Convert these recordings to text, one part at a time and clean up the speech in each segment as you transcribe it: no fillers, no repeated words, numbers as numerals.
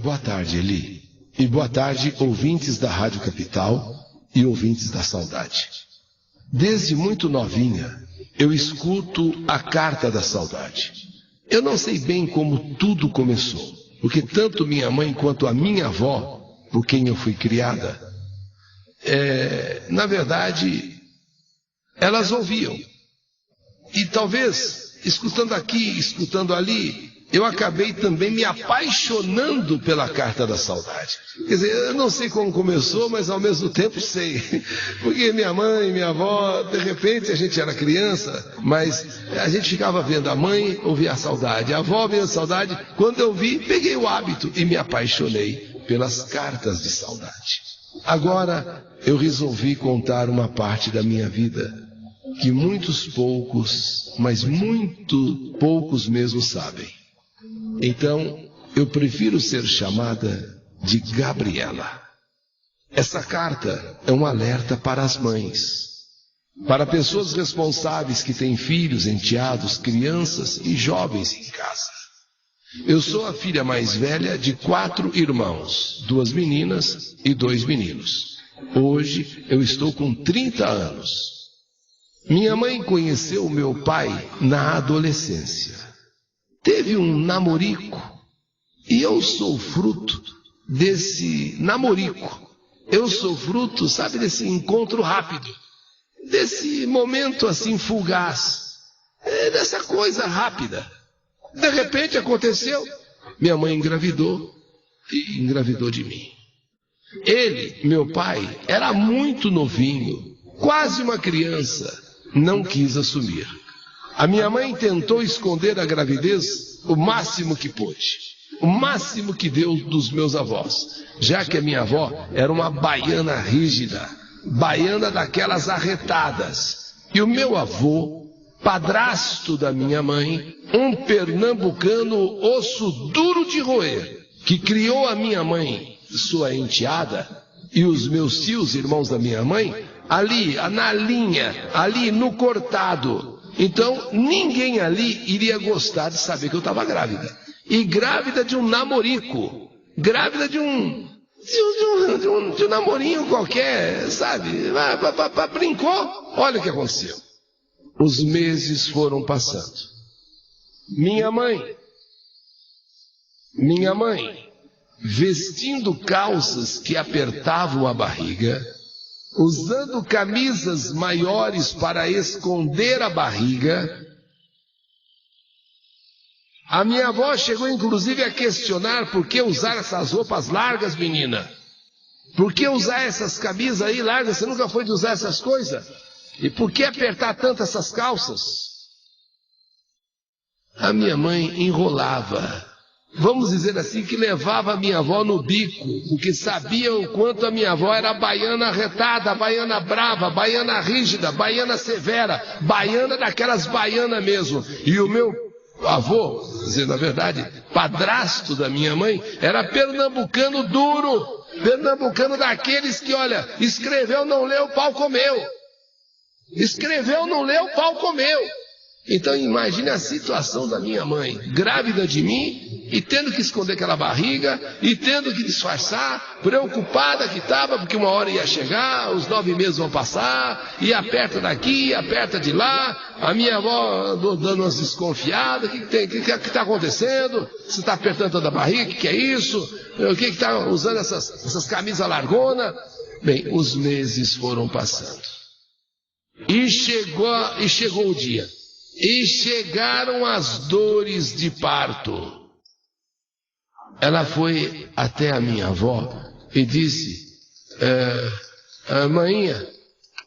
Boa tarde, Eli. E boa tarde, ouvintes da Rádio Capital e ouvintes da Saudade. Desde muito novinha, eu escuto a Carta da Saudade. Eu não sei bem como tudo começou, porque tanto minha mãe quanto a minha avó, por quem eu fui criada, na verdade, elas ouviam. E talvez, escutando aqui, escutando ali, eu acabei também me apaixonando pela Carta da Saudade. Quer dizer, eu não sei como começou, mas ao mesmo tempo sei. Porque minha mãe, minha avó, de repente a gente era criança, mas a gente ficava vendo a mãe, ouvia a saudade, a avó via a saudade. Quando eu vi, peguei o hábito e me apaixonei pelas cartas de saudade. Agora eu resolvi contar uma parte da minha vida que muitos poucos, mas muito poucos mesmo sabem. Então, eu prefiro ser chamada de Gabriela. Essa carta é um alerta para as mães, para pessoas responsáveis que têm filhos, enteados, crianças e jovens em casa. Eu sou a filha mais velha de 4 irmãos, 2 meninas e 2 meninos. Hoje eu estou com 30 anos. Minha mãe conheceu meu pai na adolescência. Teve um namorico e eu sou fruto desse namorico. Eu sou fruto, sabe, desse encontro rápido, desse momento assim fugaz, dessa coisa rápida. De repente aconteceu, minha mãe engravidou e engravidou de mim. Ele, meu pai, era muito novinho, quase uma criança, não quis assumir. A minha mãe tentou esconder a gravidez o máximo que pôde, o máximo que deu dos meus avós, já que a minha avó era uma baiana rígida, baiana daquelas arretadas. E o meu avô, padrasto da minha mãe, um pernambucano osso duro de roer, que criou a minha mãe, sua enteada, e os meus tios, irmãos da minha mãe, ali, na linha, ali no cortado. Então, ninguém ali iria gostar de saber que eu estava grávida. E grávida de um namorico. Grávida de um namorinho qualquer, sabe? Brincou. Olha o que aconteceu. Os meses foram passando. Minha mãe, vestindo calças que apertavam a barriga, usando camisas maiores para esconder a barriga. A minha avó chegou inclusive a questionar por que usar essas roupas largas, menina. Por que usar essas camisas aí largas? Você nunca foi de usar essas coisas? E por que apertar tanto essas calças? A minha mãe enrolava. Vamos dizer assim, que levava a minha avó no bico, porque sabia o quanto a minha avó era baiana arretada, baiana brava, baiana rígida, baiana severa, baiana daquelas baianas mesmo. E o meu avô, dizer na verdade, padrasto da minha mãe, era pernambucano duro, pernambucano daqueles que, olha, escreveu, não leu, o pau comeu. Escreveu, não leu, o pau comeu. Então imagine a situação da minha mãe, grávida de mim, e tendo que esconder aquela barriga, e tendo que disfarçar, preocupada que estava, porque uma hora ia chegar, os 9 meses vão passar, e aperta daqui, aperta de lá, a minha avó dando umas desconfiadas, o que está acontecendo? Você está apertando toda a barriga, o que é isso? O que está usando essas camisas largonas? Bem, os meses foram passando. E chegou o dia. E chegaram as dores de parto. Ela foi até a minha avó e disse: Mainha,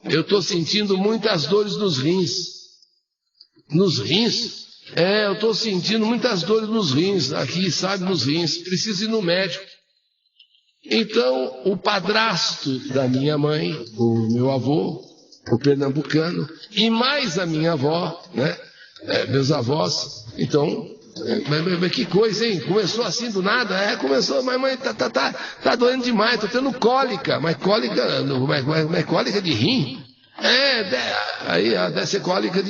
eu estou sentindo muitas dores nos rins. Nos rins? Eu estou sentindo muitas dores nos rins, aqui, sabe, nos rins. Preciso ir no médico. Então, o padrasto da minha mãe, o meu avô, o pernambucano, e mais a minha avó, né? Meus avós. Então, mas que coisa, hein? Começou assim do nada? Começou, mas mãe, tá doendo demais, tô tendo cólica. Mas cólica, cólica de rim? Aí deve ser cólica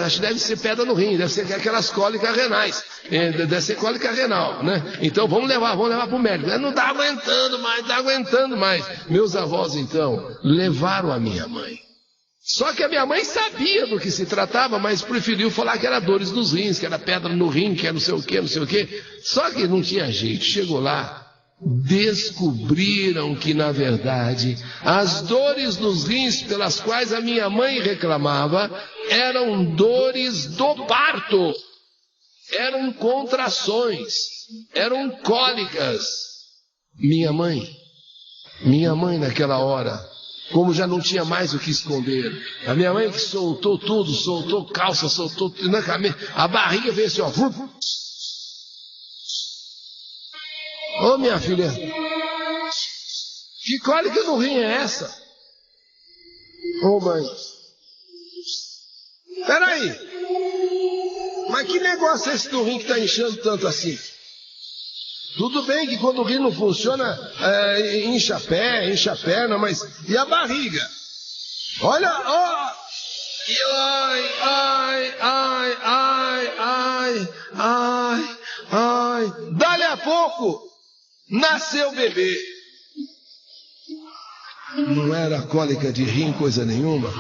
acho que deve ser pedra no rim, deve ser aquelas cólicas renais, deve ser cólica renal, né? Então vamos levar para o médico. Não está aguentando mais. Meus avós, então, levaram a minha mãe. Só que a minha mãe sabia do que se tratava, mas preferiu falar que era dores nos rins, que era pedra no rim, que era não sei o quê. Só que não tinha jeito. Chegou lá, descobriram que, na verdade, as dores nos rins pelas quais a minha mãe reclamava eram dores do parto, eram contrações, eram cólicas. Minha mãe naquela hora, como já não tinha mais o que esconder, a minha mãe que soltou tudo, soltou calça, soltou tudo na cabeça, a barriga veio assim, ó. Ô minha filha, que cólica no rim é essa? Ô mãe, peraí, mas que negócio é esse do rim que está inchando tanto assim? Tudo bem que quando o rim não funciona, incha pé, incha perna, mas e a barriga? Olha, ó, ai, dali a pouco nasceu o bebê. Não era cólica de rim coisa nenhuma,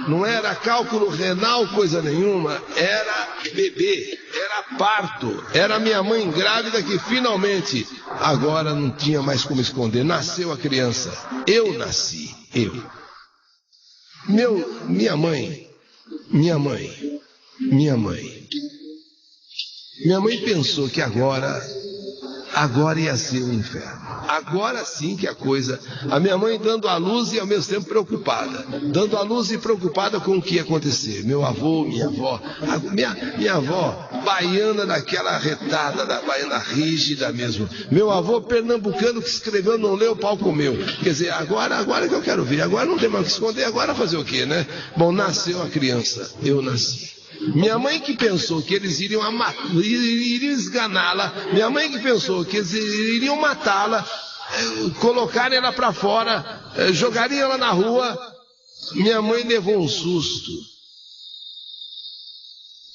não era cálculo renal coisa nenhuma, era bebê, era parto, era minha mãe grávida que finalmente, agora não tinha mais como esconder, nasceu a criança, eu nasci, eu. Minha mãe pensou que agora ia ser um inferno. Agora sim que a coisa... A minha mãe dando à luz e ao mesmo tempo preocupada. Dando à luz e preocupada com o que ia acontecer. Meu avô, minha avó... Minha avó, baiana daquela retada, da baiana rígida mesmo. Meu avô pernambucano que escreveu, não leu, o pau comeu. Quer dizer, agora que eu quero ver. Agora não tem mais o que esconder, agora fazer o quê, né? Bom, nasceu a criança. Eu nasci. Minha mãe que pensou que eles iriam esganá-la, minha mãe que pensou que eles iriam matá-la, colocarem ela para fora, jogariam ela na rua, minha mãe levou um susto.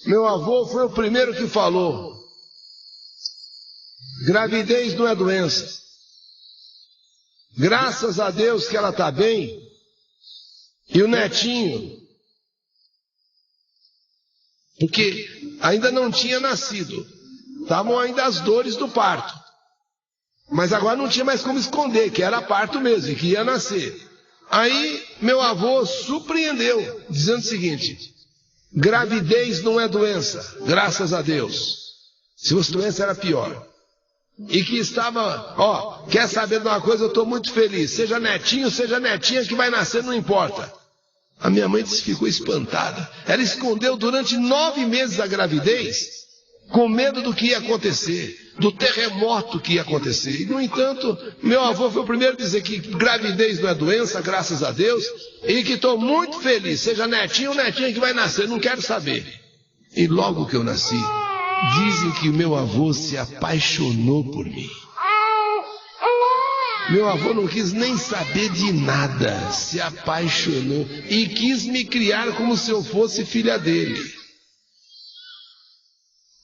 Meu avô foi o primeiro que falou: gravidez não é doença. Graças a Deus que ela está bem. E o netinho, porque ainda não tinha nascido, estavam ainda as dores do parto, mas agora não tinha mais como esconder, que era parto mesmo, e que ia nascer. Aí meu avô surpreendeu, dizendo o seguinte: gravidez não é doença, graças a Deus. Se fosse doença era pior. E que estava, quer saber de uma coisa, eu estou muito feliz, seja netinho, seja netinha que vai nascer, não importa. A minha mãe disse que ficou espantada. Ela escondeu durante 9 meses a gravidez, com medo do que ia acontecer, do terremoto que ia acontecer. E, no entanto, meu avô foi o primeiro a dizer que gravidez não é doença, graças a Deus, e que estou muito feliz, seja netinho ou netinha que vai nascer, não quero saber. E logo que eu nasci, dizem que meu avô se apaixonou por mim. Meu avô não quis nem saber de nada, se apaixonou e quis me criar como se eu fosse filha dele.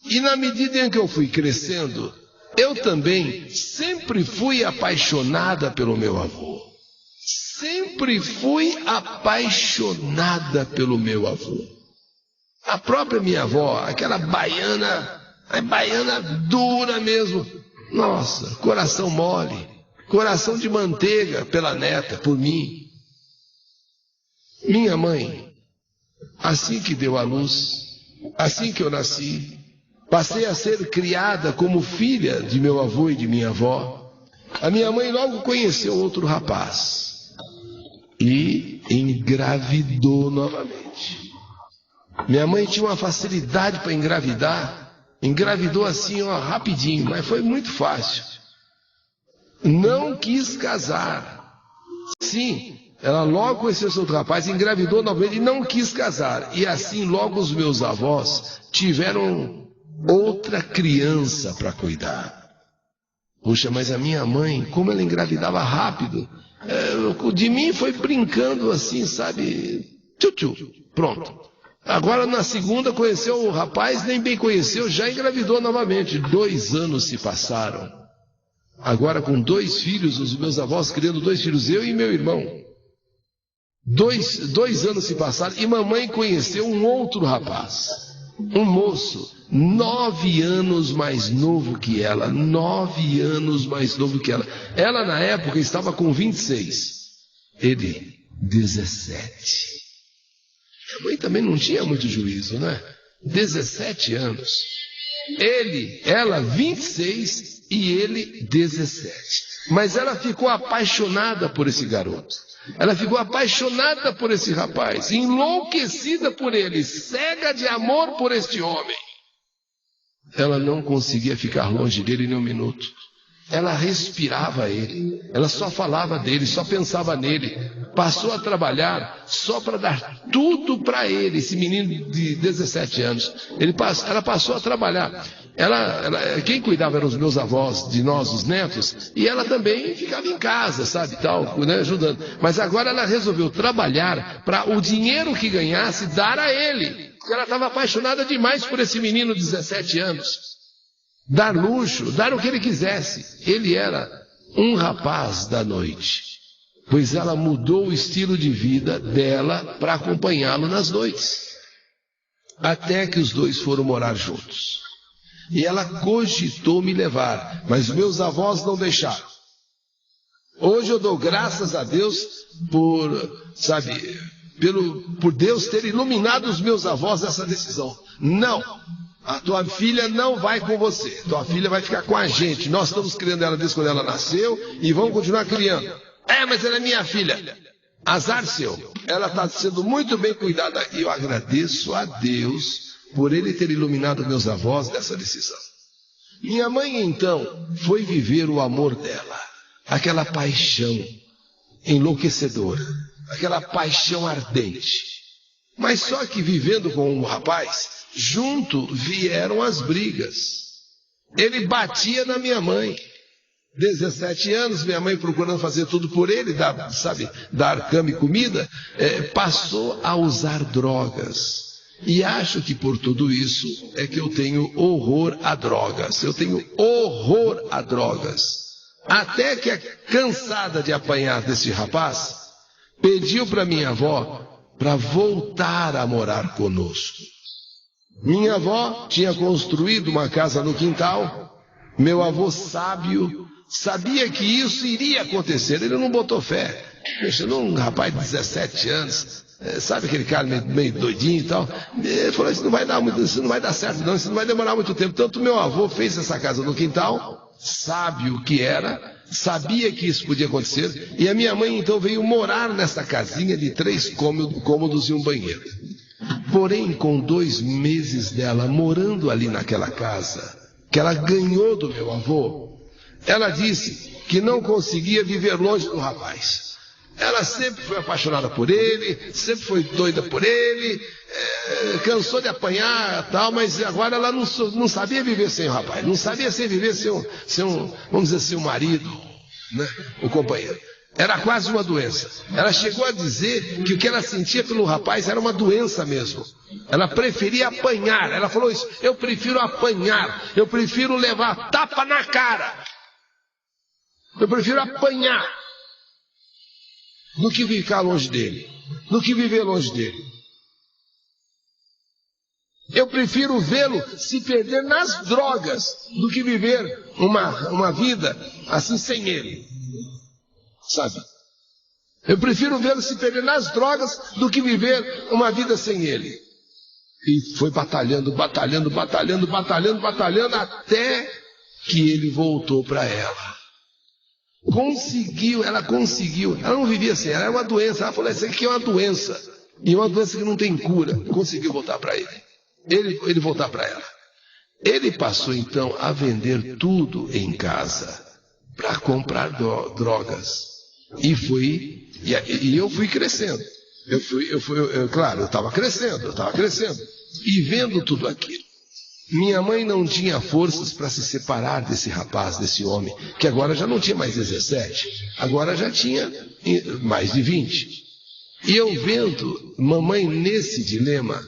E na medida em que eu fui crescendo, eu também sempre fui apaixonada pelo meu avô. Sempre fui apaixonada pelo meu avô. A própria minha avó, aquela baiana, a baiana dura mesmo. Nossa, coração mole. Coração de manteiga pela neta, por mim. Minha mãe, assim que deu à luz, assim que eu nasci, passei a ser criada como filha de meu avô e de minha avó. A minha mãe logo conheceu outro rapaz e engravidou novamente. Minha mãe tinha uma facilidade para engravidar, engravidou assim, rapidinho, mas foi muito fácil. Não quis casar. Sim, ela logo conheceu esse outro rapaz, engravidou novamente e não quis casar. E assim logo os meus avós tiveram outra criança para cuidar. Puxa, mas a minha mãe, como ela engravidava rápido, de mim foi brincando assim, sabe? Tchu, pronto. Agora na segunda conheceu o rapaz, nem bem conheceu, já engravidou novamente. 2 anos se passaram. Agora com 2 filhos, os meus avós criando 2 filhos, eu e meu irmão. 2 anos se passaram e mamãe conheceu um outro rapaz. Um moço, 9 anos mais novo que ela. 9 anos mais novo que ela. Ela na época estava com 26. Ele, 17. A mãe também não tinha muito juízo, né? 17 anos. Ela 26 e ele 17. Mas ela ficou apaixonada por esse garoto. Ela ficou apaixonada por esse rapaz, enlouquecida por ele, cega de amor por este homem. Ela não conseguia ficar longe dele nem um minuto. Ela respirava ele, ela só falava dele, só pensava nele. Passou a trabalhar só para dar tudo para ele, esse menino de 17 anos. Ela passou a trabalhar. Quem cuidava eram os meus avós, de nós, os netos, e ela também ficava em casa, sabe, tal, né, ajudando. Mas agora ela resolveu trabalhar para o dinheiro que ganhasse dar a ele. Porque ela estava apaixonada demais por esse menino de 17 anos. Dar luxo, dar o que ele quisesse. Ele era um rapaz da noite, pois ela mudou o estilo de vida dela para acompanhá-lo nas noites. Até que os dois foram morar juntos. E ela cogitou me levar, mas meus avós não deixaram. Hoje eu dou graças a Deus por Deus ter iluminado os meus avós nessa decisão. Não, a tua filha não vai com você, tua filha vai ficar com a gente. Nós estamos criando ela desde quando ela nasceu e vamos continuar criando. Mas ela é minha filha. Azar seu, ela está sendo muito bem cuidada. E eu agradeço a Deus por ele ter iluminado meus avós nessa decisão. Minha mãe então foi viver o amor dela, aquela paixão enlouquecedora, aquela paixão ardente. Mas só que vivendo com o rapaz, junto vieram as brigas. Ele batia na minha mãe. 17 anos, minha mãe procurando fazer tudo por ele, dar cama e comida, passou a usar drogas. E acho que por tudo isso é que eu tenho horror a drogas. Eu tenho horror a drogas. Até que, cansada de apanhar desse rapaz, pediu para minha avó para voltar a morar conosco. Minha avó tinha construído uma casa no quintal. Meu avô sábio sabia que isso iria acontecer. Ele não botou fé. Um rapaz de 17 anos, sabe aquele cara meio doidinho e tal. Ele falou, isso não vai dar certo não, isso não vai demorar muito tempo. Tanto meu avô fez essa casa no quintal, sábio que era, sabia que isso podia acontecer. E a minha mãe então veio morar nessa casinha de 3 cômodos e um banheiro. Porém, com 2 meses dela morando ali naquela casa, que ela ganhou do meu avô, ela disse que não conseguia viver longe do rapaz. Ela sempre foi apaixonada por ele, sempre foi doida por ele, cansou de apanhar e tal, mas agora ela não sabia viver sem o rapaz, não sabia viver sem vamos dizer assim, um marido, né, o companheiro. Era quase uma doença. Ela chegou a dizer que o que ela sentia pelo rapaz era uma doença mesmo. Ela preferia apanhar. Ela falou isso, eu prefiro apanhar, eu prefiro levar tapa na cara. Eu prefiro apanhar do que ficar longe dele, do que viver longe dele. Eu prefiro vê-lo se perder nas drogas do que viver uma vida assim sem ele. Sabe? Eu prefiro vê-lo se perder nas drogas do que viver uma vida sem ele. E foi batalhando, até que ele voltou para ela. Ela conseguiu. Ela não vivia assim, ela era uma doença. Ela falou, isso aqui é uma doença. E uma doença que não tem cura. Conseguiu voltar para ele. Ele voltar para ela. Ele passou então a vender tudo em casa para comprar drogas. E eu fui crescendo. Claro, eu estava crescendo. E vendo tudo aquilo. Minha mãe não tinha forças para se separar desse rapaz, desse homem, que agora já não tinha mais 17, agora já tinha mais de 20. E eu vendo mamãe nesse dilema,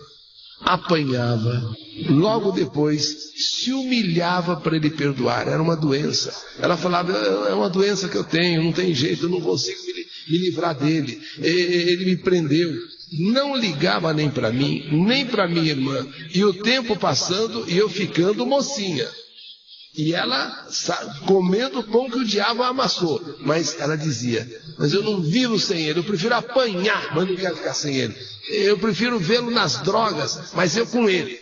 apanhava, logo depois se humilhava para ele perdoar. Era uma doença. Ela falava, é uma doença que eu tenho, não tem jeito, eu não consigo me livrar dele, ele me prendeu. Não ligava nem para mim, nem para minha irmã. E o tempo passando e eu ficando mocinha. E ela comendo o pão que o diabo amassou. Mas ela dizia, mas eu não vivo sem ele, eu prefiro apanhar, mas não quero ficar sem ele. Eu prefiro vê-lo nas drogas, mas eu com ele.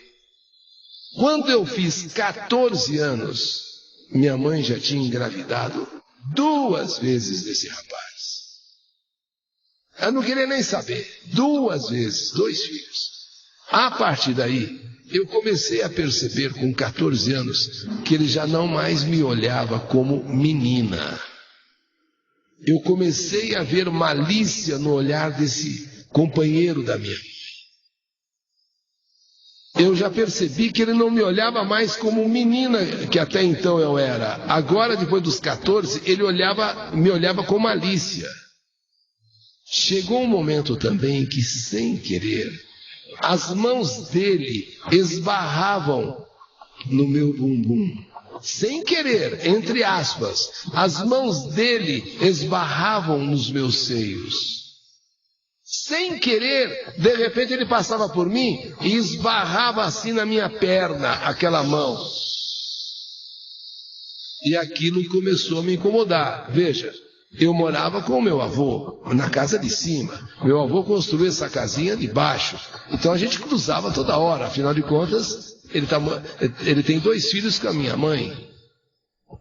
Quando eu fiz 14 anos, minha mãe já tinha engravidado 2 vezes desse rapaz. Eu não queria nem saber. 2 vezes, 2 filhos. A partir daí, eu comecei a perceber com 14 anos que ele já não mais me olhava como menina. Eu comecei a ver malícia no olhar desse companheiro da minha vida. Eu já percebi que ele não me olhava mais como menina, que até então eu era. Agora, depois dos 14, ele me olhava com malícia. Chegou um momento também que, sem querer, as mãos dele esbarravam no meu bumbum. Sem querer, entre aspas, as mãos dele esbarravam nos meus seios. Sem querer, de repente ele passava por mim e esbarrava assim na minha perna, aquela mão. E aquilo começou a me incomodar. Veja, eu morava com o meu avô, na casa de cima. Meu avô construiu essa casinha de baixo. Então a gente cruzava toda hora. Afinal de contas, ele tem 2 filhos com a minha mãe.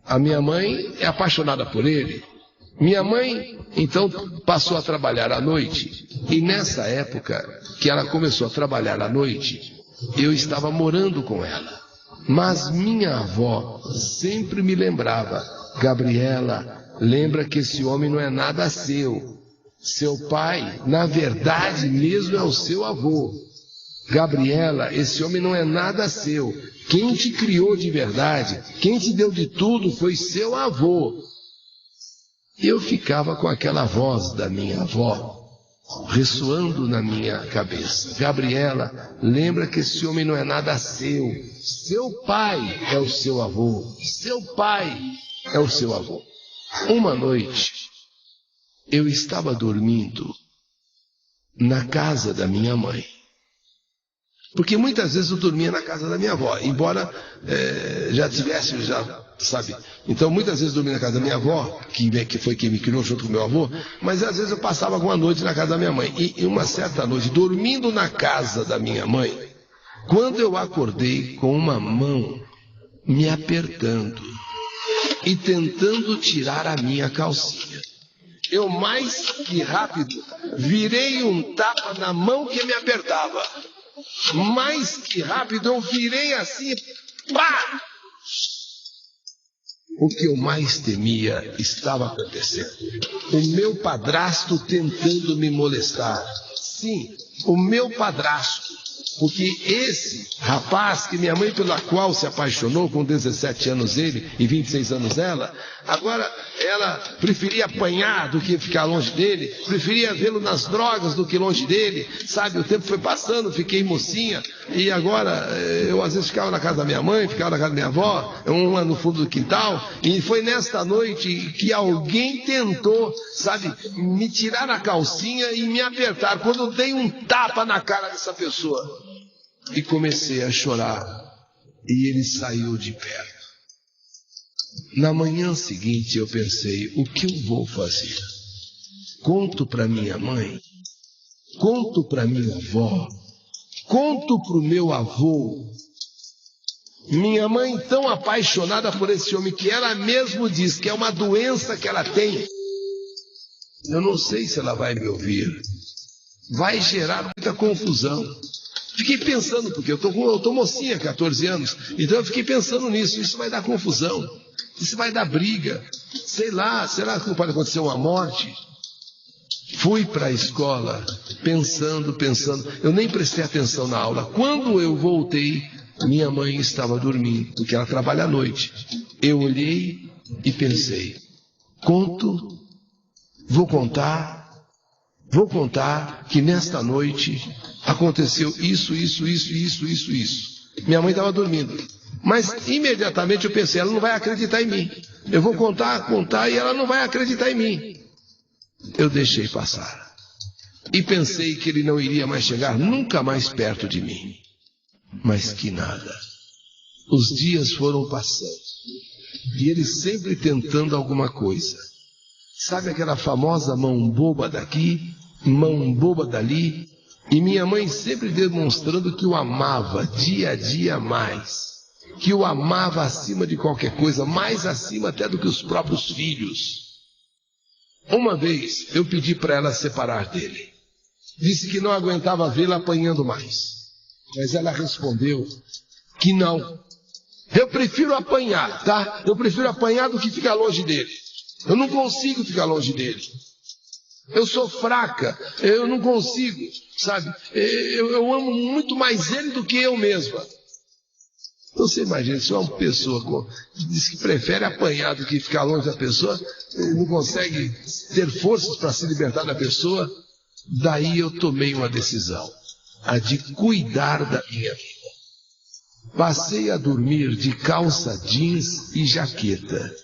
A minha mãe é apaixonada por ele. Minha mãe, então, passou a trabalhar à noite. E nessa época que ela começou a trabalhar à noite, eu estava morando com ela. Mas minha avó sempre me lembrava, Gabriela, lembra que esse homem não é nada seu. Seu pai, na verdade mesmo, é o seu avô. Gabriela, esse homem não é nada seu. Quem te criou de verdade, quem te deu de tudo foi seu avô. Eu ficava com aquela voz da minha avó ressoando na minha cabeça. Gabriela, lembra que esse homem não é nada seu. Seu pai é o seu avô. Seu pai é o seu avô. Uma noite, eu estava dormindo na casa da minha mãe. Porque muitas vezes eu dormia na casa da minha avó, embora já tivesse, sabe? Então muitas vezes eu dormia na casa da minha avó, que foi quem me criou junto com meu avô, mas às vezes eu passava alguma noite na casa da minha mãe. E uma certa noite, dormindo na casa da minha mãe, quando eu acordei com uma mão me apertando e tentando tirar a minha calcinha, eu mais que rápido virei um tapa na mão que me apertava. Mais que rápido eu virei assim, pá! O que eu mais temia estava acontecendo. O meu padrasto tentando me molestar. Sim, o meu padrasto. Porque esse rapaz, que minha mãe pela qual se apaixonou, com 17 anos ele e 26 anos ela, agora ela preferia apanhar do que ficar longe dele, preferia vê-lo nas drogas do que longe dele, sabe? O tempo foi passando, fiquei mocinha, e agora eu às vezes ficava na casa da minha mãe, ficava na casa da minha avó, uma no fundo do quintal, e foi nesta noite que alguém tentou, sabe, me tirar a calcinha e me apertar, quando eu dei um tapa na cara dessa pessoa. E comecei a chorar, e ele saiu de perto. Na manhã seguinte eu pensei, o que eu vou fazer? Conto para minha mãe? Conto para minha avó? Conto para o meu avô? Minha mãe, tão apaixonada por esse homem, que ela mesmo diz que é uma doença que ela tem. Eu não sei se ela vai me ouvir. Vai gerar muita confusão. Fiquei pensando, porque eu tô mocinha, 14 anos, então eu fiquei pensando nisso. Isso vai dar confusão, isso vai dar briga, sei lá, será que pode acontecer uma morte? Fui para a escola pensando, eu nem prestei atenção na aula. Quando eu voltei, minha mãe estava dormindo, porque ela trabalha à noite. Eu olhei e pensei, vou contar que nesta noite aconteceu isso. Minha mãe estava dormindo. Mas imediatamente eu pensei, ela não vai acreditar em mim. Eu vou contar e ela não vai acreditar em mim. Eu deixei passar. E pensei que ele não iria mais chegar nunca mais perto de mim. Mas que nada. Os dias foram passando. E ele sempre tentando alguma coisa. Sabe aquela famosa mão boba daqui, mão boba dali? E minha mãe sempre demonstrando que o amava dia a dia mais. Que o amava acima de qualquer coisa, mais acima até do que os próprios filhos. Uma vez eu pedi para ela separar dele. Disse que não aguentava vê-la apanhando mais. Mas ela respondeu que não. Eu prefiro apanhar, tá? Eu prefiro apanhar do que ficar longe dele. Eu não consigo ficar longe dele. Eu sou fraca, eu não consigo, sabe? Eu amo muito mais ele do que eu mesma. Então você imagina, se uma pessoa que diz que prefere apanhar do que ficar longe da pessoa, não consegue ter forças para se libertar da pessoa, daí eu tomei uma decisão, a de cuidar da minha vida. Passei a dormir de calça jeans e jaqueta.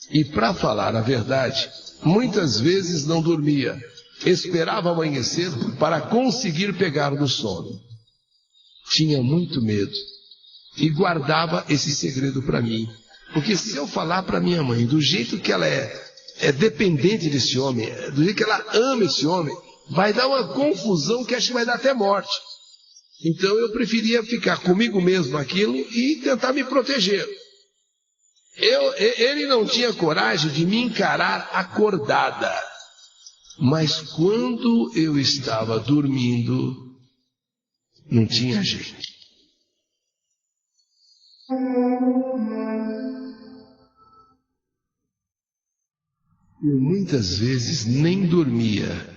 E para falar a verdade, muitas vezes não dormia. Esperava amanhecer para conseguir pegar no sono. Tinha muito medo. E guardava esse segredo para mim. Porque se eu falar para minha mãe do jeito que ela é dependente desse homem, do jeito que ela ama esse homem, vai dar uma confusão que acho que vai dar até morte. Então eu preferia ficar comigo mesmo aquilo e tentar me proteger. Ele não tinha coragem de me encarar acordada. Mas quando eu estava dormindo, não tinha jeito. Eu muitas vezes nem dormia.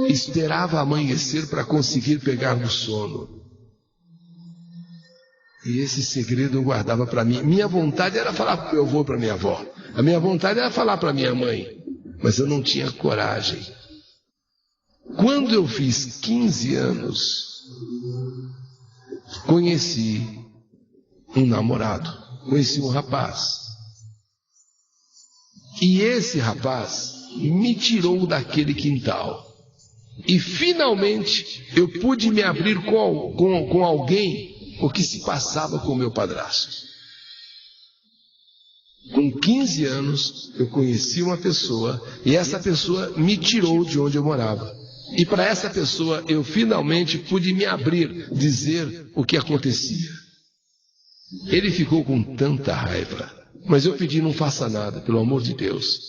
Esperava amanhecer para conseguir pegar no sono. E esse segredo eu guardava para mim. Minha vontade era falar para meu avô, para minha avó. A minha vontade era falar para minha mãe. Mas eu não tinha coragem. Quando eu fiz 15 anos, conheci um namorado. Conheci um rapaz. E esse rapaz me tirou daquele quintal. E finalmente eu pude me abrir com alguém o que se passava com o meu padrasto. Com 15 anos eu conheci uma pessoa e essa pessoa me tirou de onde eu morava. E para essa pessoa eu finalmente pude me abrir, dizer o que acontecia. Ele ficou com tanta raiva, mas eu pedi, não faça nada, pelo amor de Deus.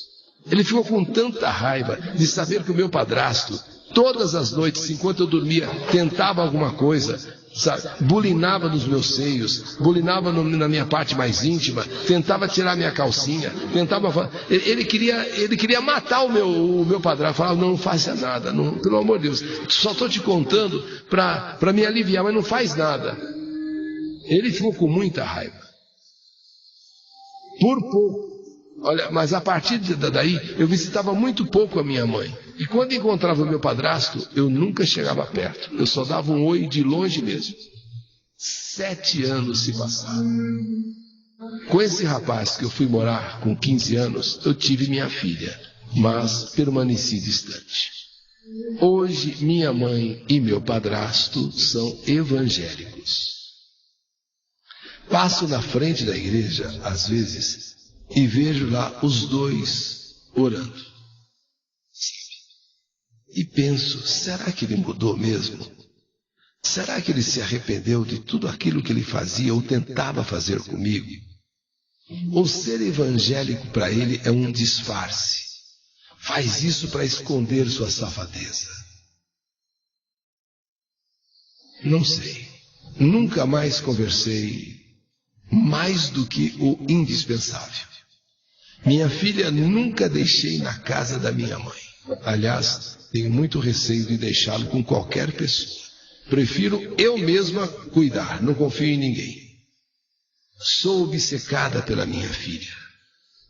Ele ficou com tanta raiva de saber que o meu padrasto, todas as noites, enquanto eu dormia, tentava alguma coisa, sabe? Bulinava nos meus seios, bulinava na minha parte mais íntima, tentava tirar minha calcinha, ele queria matar o meu padrasto. Falava, não faça nada, não, pelo amor de Deus, só estou te contando para me aliviar, mas não faz nada. Ele ficou com muita raiva. Por pouco. Olha, mas a partir daí, eu visitava muito pouco a minha mãe. E quando encontrava o meu padrasto, eu nunca chegava perto. Eu só dava um oi de longe mesmo. 7 anos se passaram. Com esse rapaz que eu fui morar com 15 anos, eu tive minha filha, mas permaneci distante. Hoje, minha mãe e meu padrasto são evangélicos. Passo na frente da igreja, às vezes, e vejo lá os dois orando. E penso, será que ele mudou mesmo? Será que ele se arrependeu de tudo aquilo que ele fazia ou tentava fazer comigo? Ou ser evangélico para ele é um disfarce? Faz isso para esconder sua safadeza? Não sei. Nunca mais conversei mais do que o indispensável. Minha filha nunca deixei na casa da minha mãe. Aliás, tenho muito receio de deixá-lo com qualquer pessoa. Prefiro eu mesma cuidar, não confio em ninguém. Sou obcecada pela minha filha.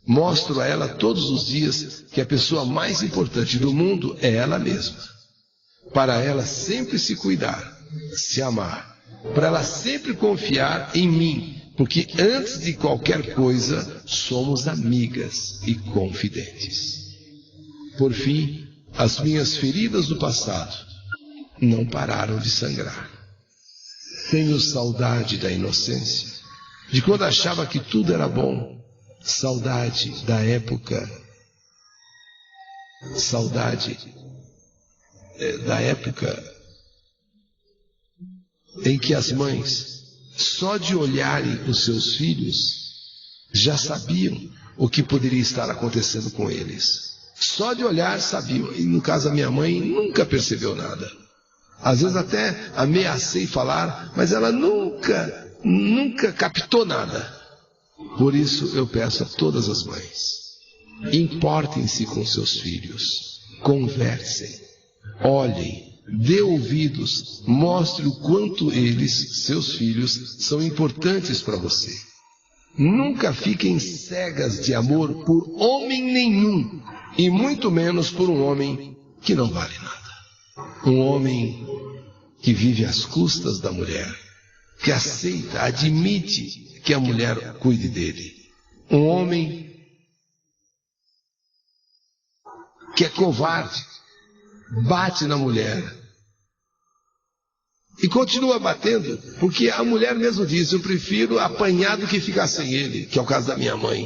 Mostro a ela todos os dias que a pessoa mais importante do mundo é ela mesma. Para ela sempre se cuidar, se amar. Para ela sempre confiar em mim, porque antes de qualquer coisa, somos amigas e confidentes. Por fim, as minhas feridas do passado não pararam de sangrar. Tenho saudade da inocência, de quando achava que tudo era bom. Saudade da época em que as mães, só de olharem os seus filhos, já sabiam o que poderia estar acontecendo com eles. Só de olhar sabiam. E no caso da minha mãe, nunca percebeu nada. Às vezes até ameacei falar, mas ela nunca captou nada. Por isso eu peço a todas as mães, importem-se com seus filhos, conversem, olhem, dê ouvidos, mostre o quanto eles, seus filhos, são importantes para você. Nunca fiquem cegas de amor por homem nenhum, e muito menos por um homem que não vale nada. Um homem que vive às custas da mulher, que aceita, admite que a mulher cuide dele. Um homem que é covarde, bate na mulher e continua batendo, porque a mulher mesmo diz: eu prefiro apanhar do que ficar sem ele, que é o caso da minha mãe.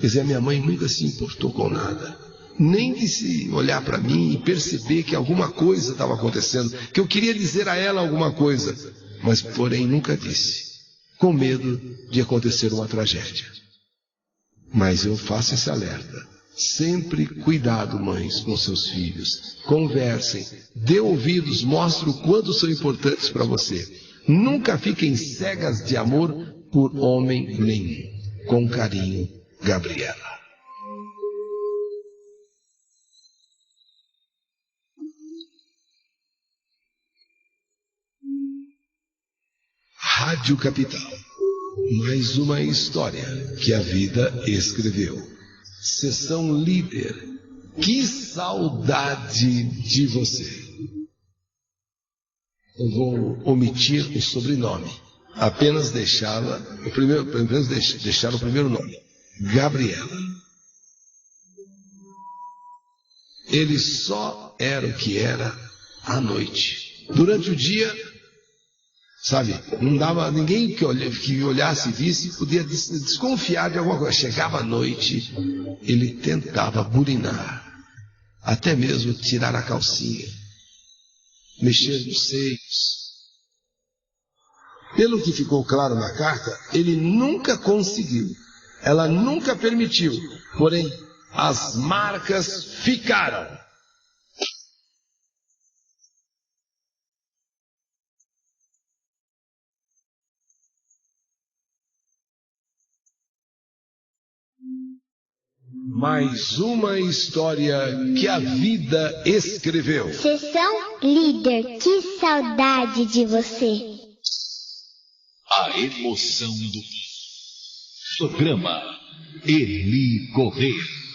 Quer dizer, a minha mãe nunca se importou com nada, nem de se olhar para mim e perceber que alguma coisa estava acontecendo, que eu queria dizer a ela alguma coisa, mas porém nunca disse, com medo de acontecer uma tragédia. Mas eu faço esse alerta: sempre cuidado, mães, com seus filhos. Conversem, dê ouvidos, mostre o quanto são importantes para você. Nunca fiquem cegas de amor por homem nenhum. Com carinho, Gabriela. Rádio Capital. Mais uma história que a vida escreveu. Seção líder. Que saudade de você. Eu vou omitir o sobrenome. Apenas deixar o primeiro nome. Gabriela. Ele só era o que era à noite. Durante o dia, sabe, não dava, ninguém que olhasse e visse podia desconfiar de alguma coisa. Chegava à noite, ele tentava burinar, até mesmo tirar a calcinha, mexer nos seios. Pelo que ficou claro na carta, ele nunca conseguiu, ela nunca permitiu, porém as marcas ficaram. Mais uma história que a vida escreveu. Seção líder, que saudade de você. A emoção do programa Eli Corrêa.